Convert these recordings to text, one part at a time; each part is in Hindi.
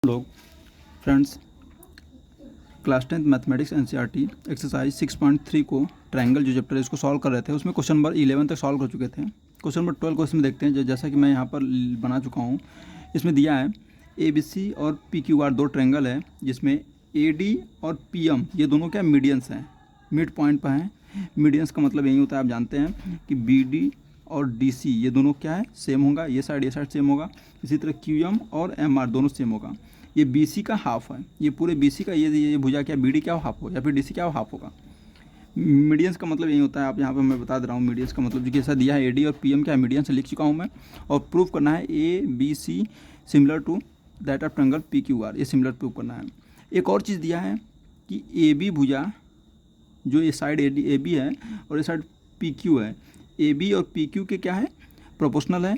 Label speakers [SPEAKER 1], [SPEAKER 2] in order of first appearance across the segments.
[SPEAKER 1] लोग friends class 10th mathematics NCERT exercise 6.3 को ट्रायंगल जो चैप्टर है इसको सॉल्व कर रहे थे। उसमें क्वेश्चन नंबर 11 तक सॉल्व कर चुके थे। क्वेश्चन नंबर 12 को इसमें देखते हैं। जैसा कि मैं यहाँ पर बना चुका हूँ, इसमें दिया है ABC और PQR दो ट्रायंगल है, जिसमें AD और PM ये दोनों क्या मीडियंस हैं, मिड पॉइंट पर हैं। मीडियंस का मतलब यही होता है, आप जानते हैं कि BD और DC ये दोनों क्या है, सेम होगा। ये साइड सेम होगा। इसी तरह QM और MR दोनों सेम होगा। ये BC का हाफ है, ये पूरे BC का ये भुजा क्या BD क्या हाफ हो या फिर DC क्या हाफ होगा। मीडियंस का मतलब यही होता है। आप यहाँ पर मैं बता दे रहा हूँ मीडियंस का मतलब, जो ऐसा दिया है AD और PM क्या है, मीडियंस लिख चुका हूँ मैं। और प्रूव करना है ABC similar to that of triangle PQR, ये सिमिलर प्रूव करना है। एक और चीज़ दिया है कि AB भुजा, जो ये साइड AB है और ये साइड PQ है, AB और PQ के क्या है, प्रोपोर्शनल है।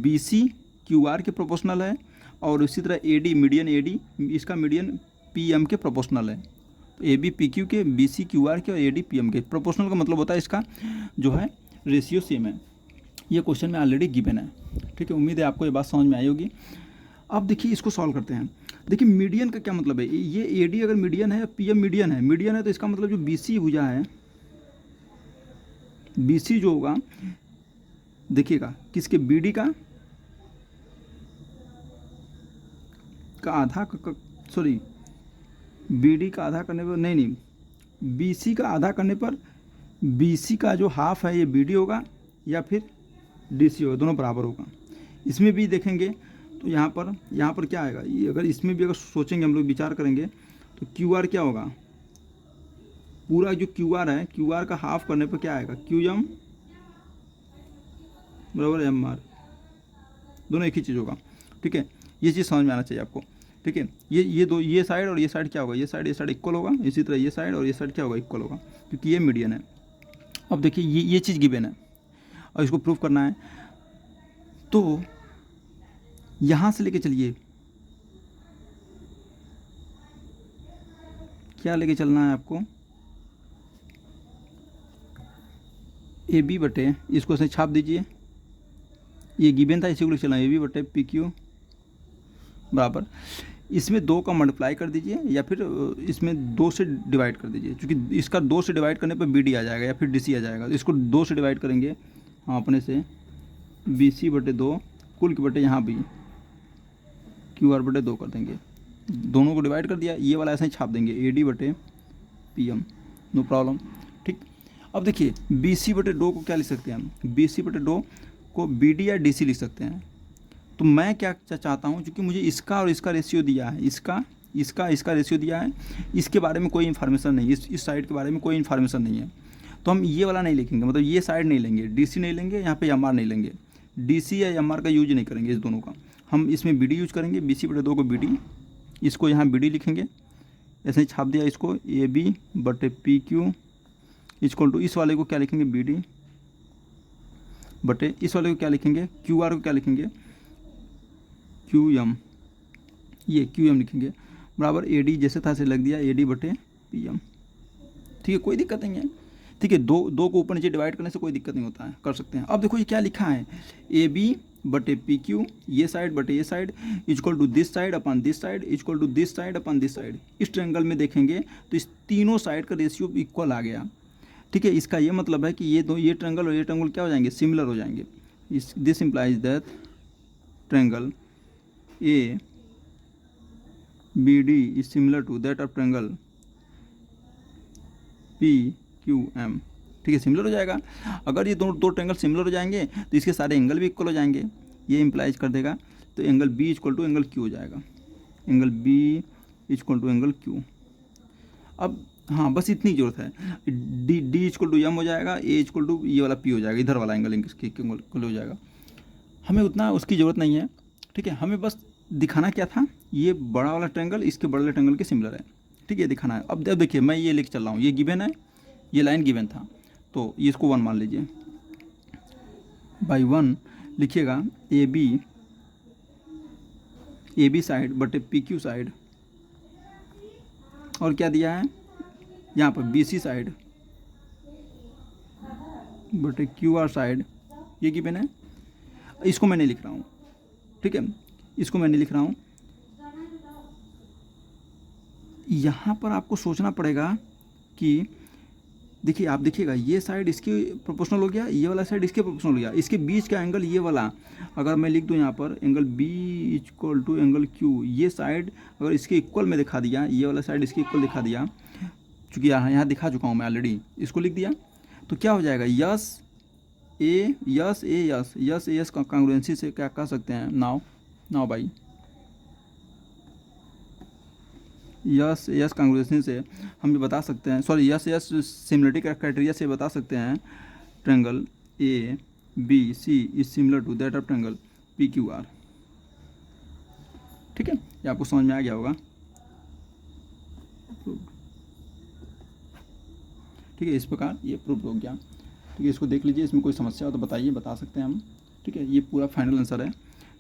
[SPEAKER 1] BC QR के प्रोपोर्शनल है। और इसी तरह AD मीडियन AD इसका मीडियन PM के प्रोपोर्शनल है। तो AB PQ के, BC QR के और AD PM के। प्रोपोर्शनल का मतलब होता है इसका जो है रेशियो सेम है। ये क्वेश्चन में ऑलरेडी गिवन है। ठीक है, उम्मीद है आपको ये बात समझ में आई होगी। अब देखिए इसको सॉल्व करते हैं। देखिए मीडियन का क्या मतलब है, ये AD अगर मीडियन है, PM मीडियन है तो इसका मतलब जो BC भुजा है, BC जो होगा देखिएगा किसके, BD का आधा सॉरी BD का आधा करने पर नहीं BC का आधा करने पर BC का जो हाफ है ये BD होगा या फिर DC होगा, दोनों बराबर होगा। इसमें भी देखेंगे तो यहाँ पर क्या आएगा, ये अगर इसमें भी अगर सोचेंगे हम लोग, विचार करेंगे तो QR क्या होगा, पूरा जो QR है, QR का हाफ करने पर क्या आएगा, QM बराबर MR, दोनों एक ही चीज़ होगा। ठीक है, ये चीज़ समझ में आना चाहिए आपको। ठीक है, ये साइड और ये साइड क्या होगा, ये साइड इक्वल होगा। इसी तरह ये साइड और ये साइड क्या होगा, इक्वल होगा, क्योंकि ये मीडियन है। अब देखिए ये चीज़ गिवन है और इसको प्रूफ करना है। तो यहाँ से लेके चलिए, क्या लेके चलना है आपको, AB बटे, इसको ऐसे छाप दीजिए, ये गिवन था, इसी को लेके चलना है। AB बटे PQ बराबर, इसमें 2 का मल्टीप्लाई कर दीजिए या फिर इसमें 2 से डिवाइड कर दीजिए, क्योंकि इसका 2 से डिवाइड करने पर BD आ जाएगा या फिर DC आ जाएगा। तो इसको 2 से डिवाइड करेंगे हम अपने से, BC बटे 2 कुल के बटे यहाँ भी QR बटे 2 कर देंगे। दोनों को डिवाइड कर दिया, ये वाला ऐसे ही छाप देंगे, AD बटे PM, नो प्रॉब्लम। ठीक, अब देखिए BC बटे 2 को क्या लिख सकते हैं हम, BC बटे 2 को BD या DC लिख सकते हैं। तो मैं क्या चाहता हूँ, क्योंकि मुझे इसका और इसका रेशियो दिया है, इसका रेशियो दिया है, इसके बारे में कोई इन्फॉर्मेशन नहीं, इस साइड के बारे में कोई इन्फॉर्मेशन नहीं है, तो हम ये वाला नहीं लिखेंगे, मतलब ये साइड नहीं लेंगे, DC नहीं लेंगे, यहाँ पे MR नहीं लेंगे, DC या MR का यूज नहीं करेंगे, इस दोनों का हम इसमें BD यूज करेंगे। BC बटे 2 को BD, इसको यहाँ BD लिखेंगे, ऐसे ही छाप दिया इसको, AB बटे PQ इक्वल टू, इस वाले को क्या लिखेंगे BD बटे, इस वाले को क्या लिखेंगे, QR को क्या लिखेंगे QM, ये QM लिखेंगे बराबर AD, जैसे था ऐसे लग दिया, AD बटे PM। ठीक है, कोई दिक्कत नहीं है। ठीक है, दो को ऊपर नीचे डिवाइड करने से कोई दिक्कत नहीं होता है, कर सकते हैं। अब देखो ये क्या लिखा है, AB बटे PQ, ये साइड बटे ये side equal to this side upon this side equal to this side upon this side. इस ट्रायंगल में देखेंगे तो इस तीनों साइड का रेशियो इक्वल आ गया। ठीक है, इसका ये मतलब है कि ये ट्रायंगल और ये ट्रायंगल क्या हो जाएंगे, सिमिलर हो जाएंगे। This implies that triangle ABD is similar to that of triangle PQM। ठीक है, सिमिलर हो जाएगा। अगर ये दो ट्रायंगल सिमिलर हो जाएंगे तो इसके सारे एंगल भी इक्वल हो जाएंगे, ये इम्प्लाइज कर देगा। तो angle B equal to angle Q हो जाएगा, angle B equal to angle Q। अब हाँ, बस इतनी जरूरत है, D इक्वल टू M हो जाएगा, A इक्वल टू ये वाला P हो जाएगा, इधर वाला एंगल इक्वल हो जाएगा। हमें उतना उसकी ज़रूरत नहीं है। ठीक है, हमें बस दिखाना क्या था, ये बड़ा वाला ट्रायंगल इसके बड़े वाले ट्रायंगल के सिमिलर है। ठीक है, दिखाना है। अब देखिए मैं ये लिख चल रहा हूँ, ये गिवन है, ये लाइन गिवन था, तो इसको 1 मान लीजिए, बाई 1 लिखिएगा AB साइड बटे PQ साइड, और क्या दिया है यहाँ पर BC साइड बटे QR साइड, ये गिवन है। इसको मैं नहीं लिख रहा हूँ। ठीक है, इसको मैं नहीं लिख रहा हूँ, यहाँ पर आपको सोचना पड़ेगा कि देखिए, आप देखिएगा ये साइड इसकी प्रोपोर्शनल हो गया, ये वाला साइड इसके प्रोपोर्शनल हो गया, इसके बीच का एंगल ये वाला, अगर मैं लिख दूँ यहाँ पर angle B equal to angle Q, ये साइड अगर इसके इक्वल में दिखा दिया, ये वाला साइड इसके इक्वल दिखा दिया, चूँकि यहाँ दिखा चुका हूँ मैं ऑलरेडी, इसको लिख दिया, तो क्या हो जाएगा, यस ए यस का कांग्रुएंसी से क्या कह सकते हैं, नाउ भाई यस कांग्रुएंसी से हम ये बता सकते हैं, सॉरी यस सिमिलरिटी क्राइटेरिया से बता सकते हैं triangle A B C is similar to that of triangle P Q R. ठीक है, ये आपको समझ में आ गया होगा। ठीक है, इस प्रकार ये प्रूव हो गया। ठीक है, इसको देख लीजिए, इसमें कोई समस्या हो तो बताइए, बता सकते हैं हम। ठीक है, ये पूरा फाइनल आंसर है।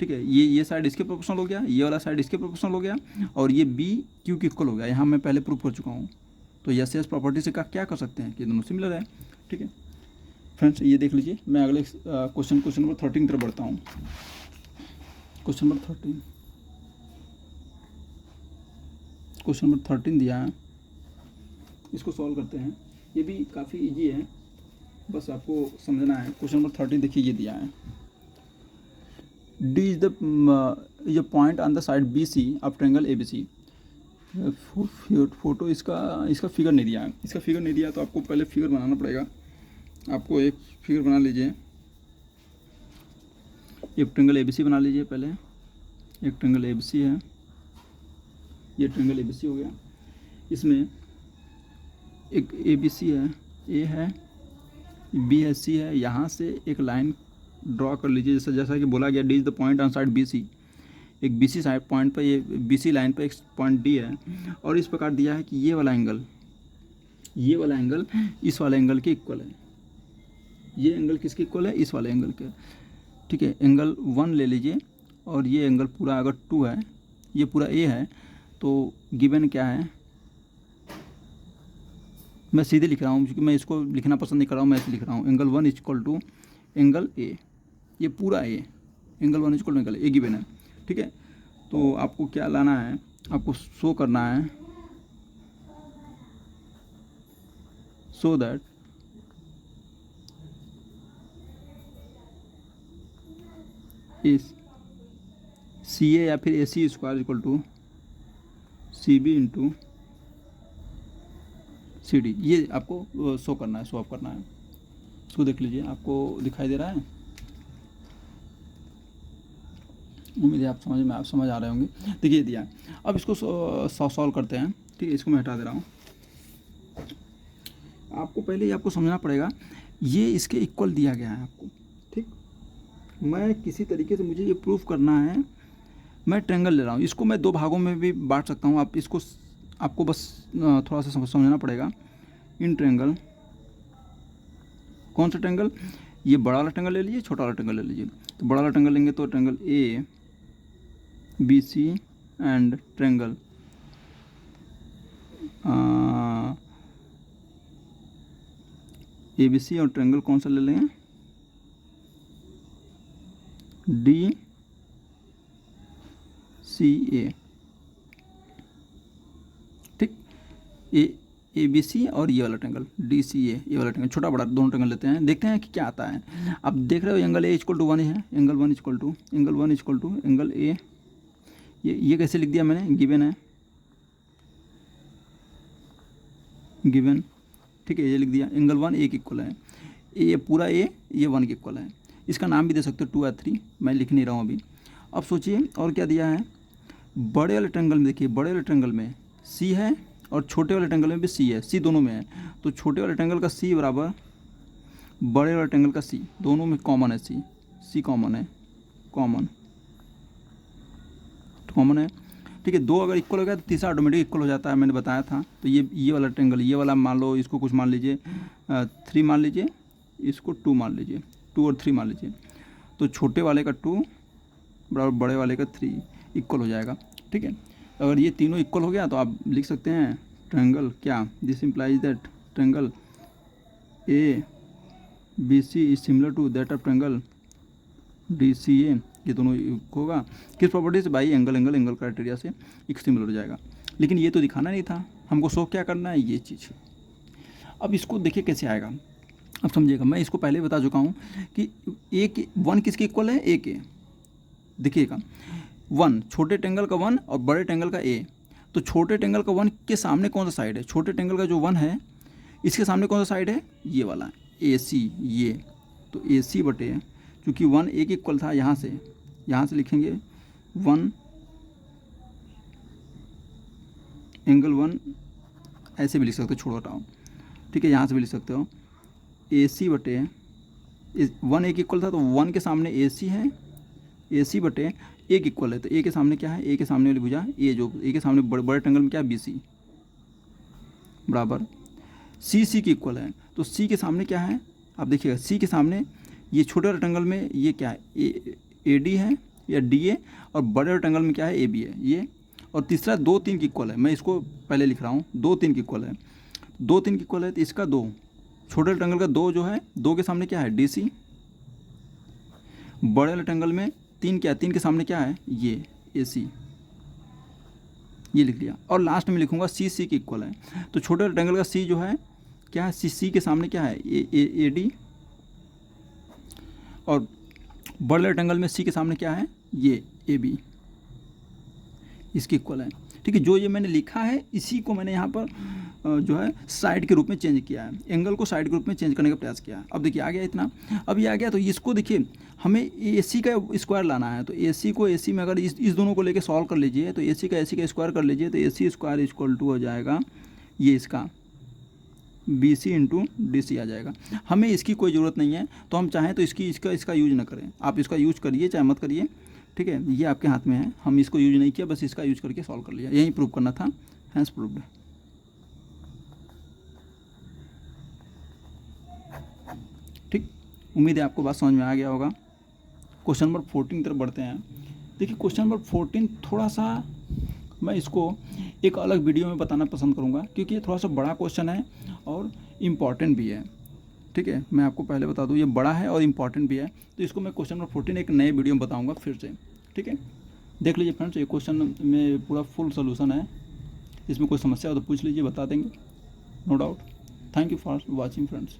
[SPEAKER 1] ठीक है, ये साइड इसके प्रोपोर्शनल हो गया, ये वाला साइड इसके प्रोपोर्शनल हो गया, और ये बी क्यू के इक्वल हो गया, यहाँ मैं पहले प्रूव कर चुका हूँ। तो यस प्रॉपर्टी से क्या कर सकते हैं कि दोनों सिमिलर है। ठीक है फ्रेंड्स, ये देख लीजिए, मैं अगले क्वेश्चन नंबर 13 की तरफ बढ़ता हूँ। क्वेश्चन नंबर 13 दिया है, इसको सॉल्व करते हैं। ये भी काफ़ी इजी है, बस आपको समझना है। क्वेश्चन नंबर 13 देखिए, ये दिया है, D is the point on the side B C of triangle A B C. Photo इसका फिगर नहीं दिया है, इसका फिगर नहीं दिया तो आपको पहले फिगर बनाना पड़ेगा। आपको एक फिगर बना लीजिए, एक ट्रायंगल ए बी सी बना लीजिए पहले। एक ट्रायंगल ए बी सी है, ये ट्रायंगल ए बी सी हो गया। इसमें एक ए बी सी है, ए है, बी है, सी है। यहाँ से एक लाइन ड्रॉ कर लीजिए, जैसा कि बोला गया D is the point on side B C. एक बी सी साइड पॉइंट पर, ये बी सी लाइन पर एक पॉइंट डी है, और इस प्रकार दिया है कि ये वाला एंगल इस वाले एंगल के इक्वल है। ये एंगल किसके इक्वल है, इस वाले एंगल के। ठीक है, एंगल 1 ले लीजिए, और ये एंगल पूरा अगर 2 है, ये पूरा ए है, तो गिवन क्या है, मैं सीधे लिख रहा हूँ क्योंकि मैं इसको लिखना पसंद नहीं कर रहा हूँ, मैं ऐसे लिख रहा हूँ, angle 1 equal to angle A, ये पूरा A, angle 1 equal to angle A given है। ठीक है, तो आपको क्या लाना है, आपको शो करना है, सो दैट इस सी ए या फिर A C square equal to C B into C D, ये आपको शो करना है, शो ऑफ करना है। इसको देख लीजिए, आपको दिखाई दे रहा है, उम्मीद है आप समझ आ रहे होंगे। देखिए दिया, अब इसको सॉल्व करते हैं। ठीक है, इसको मैं हटा दे रहा हूँ। आपको पहले ही आपको समझना पड़ेगा, ये इसके इक्वल दिया गया है आपको। ठीक, मैं किसी तरीके से मुझे ये प्रूफ करना है, मैं ट्रायंगल ले रहा हूँ, इसको मैं 2 भागों में भी बांट सकता हूँ। आप इसको आपको बस थोड़ा सा समझना पड़ेगा। इन ट्रायंगल, कौन सा ट्रायंगल, ये बड़ा वाला ट्रायंगल ले लीजिए, छोटा वाला ट्रायंगल ले लीजिए। तो बड़ा वाला ट्रायंगल लेंगे तो triangle A B C and triangle A B C, और ट्रायंगल कौन सा ले लेंगे, डी सी ए। ठीक, ए बी सी और ये वाला ट्रायंगल डी सी ए, ये वाला ट्रायंगल, छोटा बड़ा दोनों ट्रायंगल लेते हैं, देखते हैं कि क्या आता है। आप देख रहे हो एंगल ए इक्वल टू 1 है, angle 1 equal to angle A, ये कैसे लिख दिया मैंने, गिवन है, गिवन। ठीक है, ये लिख दिया, एंगल 1 ए के इक्वल है, ये पूरा ए, ये 1 के इक्वल है। इसका नाम भी दे सकते हो 2 या 3, मैं लिख नहीं रहा हूँ अभी। अब सोचिए और क्या दिया है, बड़े वाले ट्रायंगल में देखिए, बड़े वाले ट्रायंगल में सी है और छोटे वाले ट्रायंगल में भी सी है, सी दोनों में है। तो छोटे वाले ट्रायंगल का सी बराबर बड़े वाले ट्रायंगल का सी, दोनों में कॉमन है, सी कॉमन है, कॉमन है। ठीक है, 2 अगर इक्वल हो गया तो तीसरा ऑटोमेटिक इक्वल हो जाता है, मैंने बताया था। तो ये वाला ट्रायंगल, ये वाला मान लो, इसको कुछ मान लीजिए 3 मान लीजिए, इसको 2 मान लीजिए, 2 और 3 मान लीजिए। तो छोटे वाले का 2 बराबर बड़े वाले का 3 इक्वल हो जाएगा। ठीक है, अगर ये तीनों इक्वल हो गया तो आप लिख सकते हैं ट्रायंगल क्या, this implies that triangle A B C is similar to that of triangle D C A. ये दोनों होगा किस प्रॉपर्टी से, भाई एंगल क्राइटेरिया से एक सिमिलर हो जाएगा। लेकिन ये तो दिखाना नहीं था, हमको शो क्या करना है, ये चीज़। अब इसको देखिए कैसे आएगा, अब समझिएगा। मैं इसको पहले बता चुका हूँ कि ए के 1 किसके इक्वल है, ए के। देखिएगा 1 छोटे टेंगल का 1 और बड़े टेंगल का ए। तो छोटे टेंगल का 1 के सामने कौन सा साइड है, छोटे टेंगल का जो 1 है इसके सामने कौन सा साइड है, ये वाला ए सी, ये। तो ए सी बटे, चूँकि 1 ए के इक्वल था, यहाँ से लिखेंगे 1 एंगल 1, ऐसे भी लिख सकते हो, छोड़ो हटाओ, ठीक है। यहाँ से भी लिख सकते हो ए सी बटे 1 ए के इक्वल था, तो 1 के सामने ए सी है, ए सी बटे ए के इक्वल है, तो ए के सामने क्या है, ए के सामने वाली भुजा ए, जो ए के सामने बड़े टेंगल में क्या है, बी सी, बराबर सी सी के इक्वल है। तो सी के सामने क्या है, आप देखिएगा सी के सामने ये छोटे रेक्टेंगल में ये क्या है, ए डी है या डी ए, और बड़े रेक्टेंगल में क्या है, ए बी है ये। और तीसरा 2 3 की इक्वल है, मैं इसको पहले लिख रहा हूँ, 2 3 की इक्वल है, 2 3 की इक्वल है, तो इसका 2 छोटे रेक्टेंगल का 2 जो है, 2 के सामने क्या है, डी सी। बड़े रेक्टेंगल में 3 क्या है, 3 के सामने क्या है, ये ए सी, ये लिख लिया। और लास्ट में लिखूंगा सी सी की इक्वल है। तो छोटे रेक्टेंगल का सी जो है क्या है, सी सी के सामने क्या है, ए डी, और बड़े रेक्टेंगल में सी के सामने क्या है, ये ए बी, इसकी इक्वल है, ठीक है। जो ये मैंने लिखा है इसी को मैंने यहाँ पर जो है साइड के रूप में चेंज किया है, एंगल को साइड के रूप में चेंज करने का प्रयास किया है। अब देखिए आ गया इतना, अब ये आ गया। तो इसको देखिए हमें ए सी का स्क्वायर लाना है, तो ए सी को ए सी में अगर इस दोनों को लेके सॉल्व कर लीजिए, तो ए सी का स्क्वायर कर लीजिए, तो A C square equal to हो जाएगा ये इसका B C into D C आ जाएगा। हमें इसकी कोई ज़रूरत नहीं है, तो हम चाहें तो इसका यूज ना करें, आप इसका यूज करिए चाहे मत करिए, ठीक है, ये आपके हाथ में है। हम इसको यूज नहीं किया, बस इसका यूज करके सॉल्व कर लिया, यही प्रूव करना था, हैंस प्रूव्ड। ठीक, उम्मीद है आपको बात समझ में आ गया होगा। क्वेश्चन नंबर 14 की तरफ बढ़ते हैं। देखिए क्वेश्चन नंबर 14 थोड़ा सा मैं इसको एक अलग वीडियो में बताना पसंद करूंगा, क्योंकि ये थोड़ा सा बड़ा क्वेश्चन है और इम्पॉर्टेंट भी है, ठीक है। मैं आपको पहले बता दूं ये बड़ा है और इम्पॉर्टेंट भी है, तो इसको मैं क्वेश्चन नंबर 14 एक नए वीडियो में बताऊंगा फिर से, ठीक है। देख लीजिए फ्रेंड्स, ये क्वेश्चन में पूरा फुल सोल्यूशन है, इसमें कोई समस्या हो तो पूछ लीजिए, बता देंगे, no doubt. Thank you for watching friends.